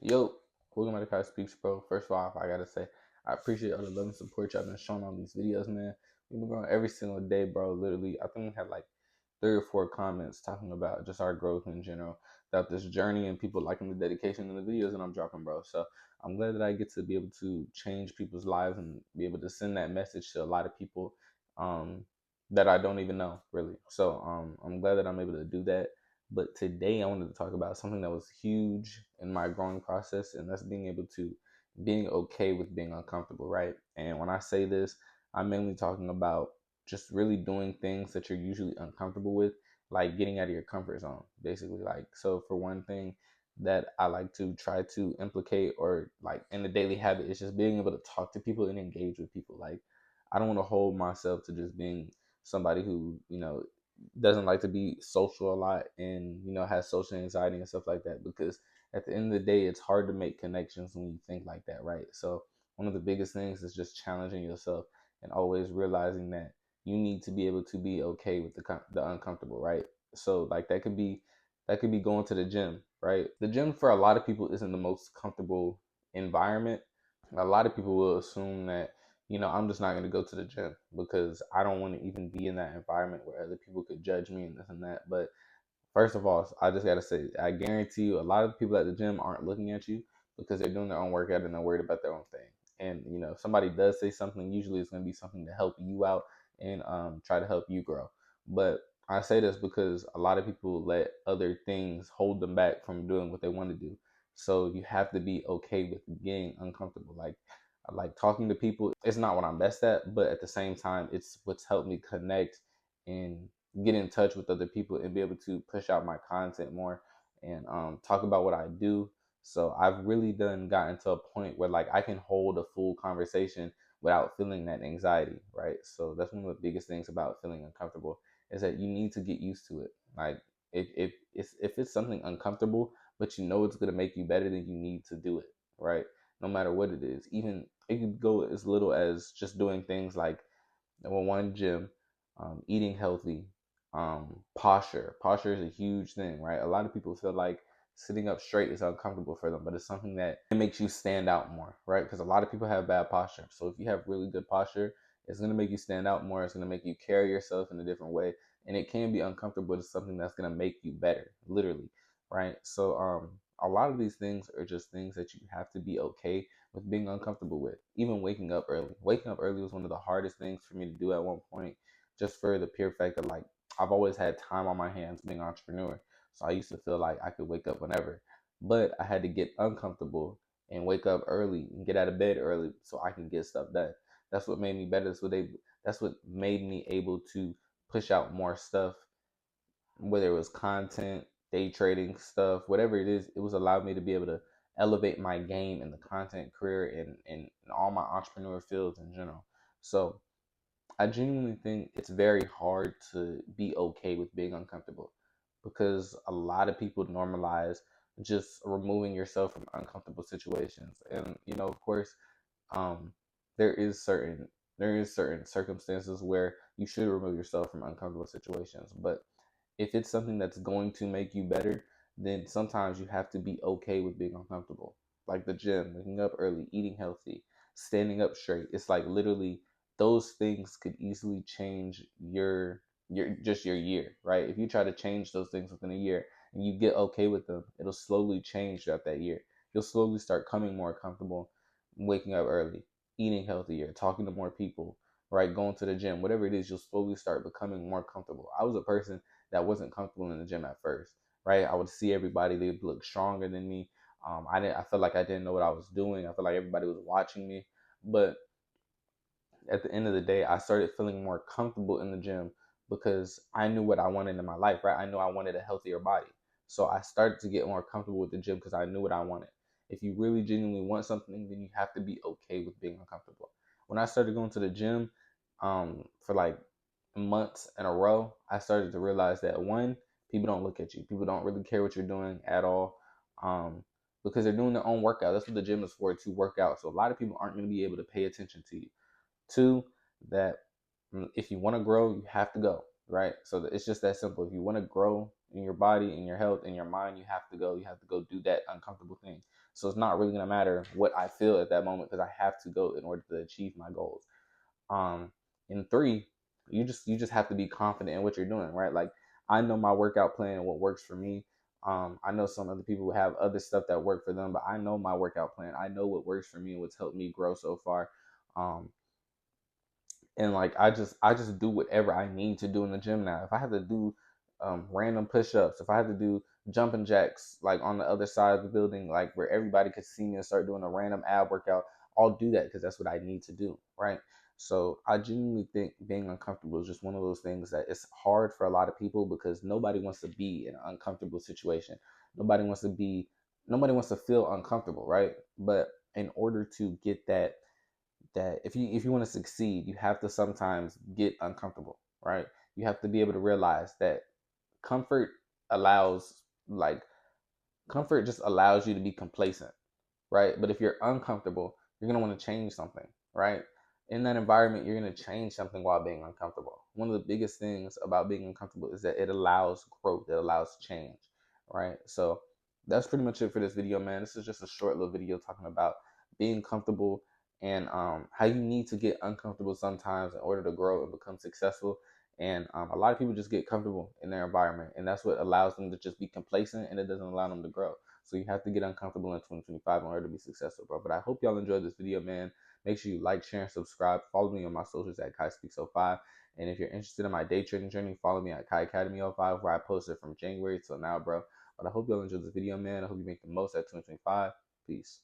Yo, welcome to the Kai Speaks, bro. First of all, I gotta say, I appreciate all the love and support y'all been showing on these videos, man. We've been growing every single day, bro. Literally, I think we had like 3 or 4 comments talking about just our growth in general, about this journey, and people liking the dedication in the videos that I'm dropping, bro. So I'm glad that I get to be able to change people's lives and be able to send that message to a lot of people um, that I don't even know, really. So I'm glad that I'm able to do that. But today I wanted to talk about something that was huge in my growing process, and that's being okay with being uncomfortable, right? And when I say this, I'm mainly talking about just really doing things that you're usually uncomfortable with, like getting out of your comfort zone, basically. Like, so for one thing that I like to try to implicate or like in the daily habit is just being able to talk to people and engage with people. Like, I don't want to hold myself to just being somebody who, doesn't like to be social a lot and has social anxiety and stuff like that, because at the end of the day it's hard to make connections when you think like that, right? So one of the biggest things is just challenging yourself and always realizing that you need to be able to be okay with the uncomfortable, right? So like that could be going to the gym, right? The gym for a lot of people isn't the most comfortable environment. A lot of people will assume that, I'm just not going to go to the gym because I don't want to even be in that environment where other people could judge me and this and that. But first of all, I just got to say, I guarantee you, a lot of the people at the gym aren't looking at you because they're doing their own workout and they're worried about their own thing. And, if somebody does say something, usually it's going to be something to help you out and try to help you grow. But I say this because a lot of people let other things hold them back from doing what they want to do. So you have to be okay with getting uncomfortable. Like, I like talking to people. It's not what I'm best at, but at the same time, it's what's helped me connect and get in touch with other people and be able to push out my content more and talk about what I do. So I've really done gotten to a point where like I can hold a full conversation without feeling that anxiety, right? So that's one of the biggest things about feeling uncomfortable is that you need to get used to it. Like if it's something uncomfortable, but you know it's gonna make you better, then you need to do it, right? No matter what it is. Even it could go as little as just doing things like one gym, eating healthy, posture. Posture is a huge thing, right? A lot of people feel like sitting up straight is uncomfortable for them, but it's something that it makes you stand out more, right? Because a lot of people have bad posture. So if you have really good posture, it's gonna make you stand out more. It's gonna make you carry yourself in a different way, and it can be uncomfortable, but it's something that's gonna make you better, literally, right? So a lot of these things are just things that you have to be okay with being uncomfortable with. Even waking up early. Waking up early was one of the hardest things for me to do at one point, just for the pure fact that like I've always had time on my hands being an entrepreneur. So I used to feel like I could wake up whenever. But I had to get uncomfortable and wake up early and get out of bed early so I can get stuff done. That's what made me better. That's what made me able to push out more stuff, whether it was content, day trading stuff, whatever it is. It was allowed me to be able to elevate my game in the content career and in all my entrepreneur fields in general. So I genuinely think it's very hard to be okay with being uncomfortable because a lot of people normalize just removing yourself from uncomfortable situations. And of course, um, there is certain circumstances where you should remove yourself from uncomfortable situations. But if it's something that's going to make you better, then sometimes you have to be okay with being uncomfortable. Like the gym, waking up early, eating healthy, standing up straight. It's like literally those things could easily change your year, right? If you try to change those things within a year and you get okay with them, it'll slowly change throughout that year. You'll slowly start coming more comfortable waking up early, eating healthier, talking to more people, right? Going to the gym, whatever it is, you'll slowly start becoming more comfortable. I was a person that wasn't comfortable in the gym at first, right? I would see everybody, they would look stronger than me. I felt like I didn't know what I was doing. I felt like everybody was watching me. But at the end of the day, I started feeling more comfortable in the gym because I knew what I wanted in my life, right? I knew I wanted a healthier body. So I started to get more comfortable with the gym because I knew what I wanted. If you really genuinely want something, then you have to be okay with being uncomfortable. When I started going to the gym for like months in a row, I started to realize that one, people don't look at you. People don't really care what you're doing at all because they're doing their own workout. That's what the gym is for, to work out. So a lot of people aren't going to be able to pay attention to you. Two, that if you want to grow, you have to go, right? So it's just that simple. If you want to grow in your body, in your health, in your mind, you have to go. You have to go do that uncomfortable thing. So it's not really gonna matter what I feel at that moment because I have to go in order to achieve my goals. And three, you just have to be confident in what you're doing, right? Like I know my workout plan and what works for me. I know some other people have other stuff that work for them, but I know my workout plan. I know what works for me and what's helped me grow so far. Um, and like I just do whatever I need to do in the gym now. If I have to do random push-ups, if I have to do jumping jacks like on the other side of the building, like where everybody could see me and start doing a random ab workout, I'll do that because that's what I need to do, right? So I genuinely think being uncomfortable is just one of those things that it's hard for a lot of people because nobody wants to be in an uncomfortable situation. Nobody wants to be, nobody wants to feel uncomfortable, right? But in order to get that if you want to succeed, you have to sometimes get uncomfortable, right? You have to be able to realize that comfort allows like comfort just allows you to be complacent, right? But if you're uncomfortable, you're going to want to change something, right? In that environment, you're going to change something while being uncomfortable. One of the biggest things about being uncomfortable is that it allows growth, it allows change, right? So that's pretty much it for this video, man. This is just a short little video talking about being comfortable and how you need to get uncomfortable sometimes in order to grow and become successful. And a lot of people just get comfortable in their environment, and that's what allows them to just be complacent, and it doesn't allow them to grow. So you have to get uncomfortable in 2025 in order to be successful, bro. But I hope y'all enjoyed this video, man. Make sure you like, share, and subscribe. Follow me on my socials at Kai Speaks 05. And if you're interested in my day trading journey, follow me at Kai Academy 05, where I posted from January till now, bro. But I hope y'all enjoyed this video, man. I hope you make the most at 2025. Peace.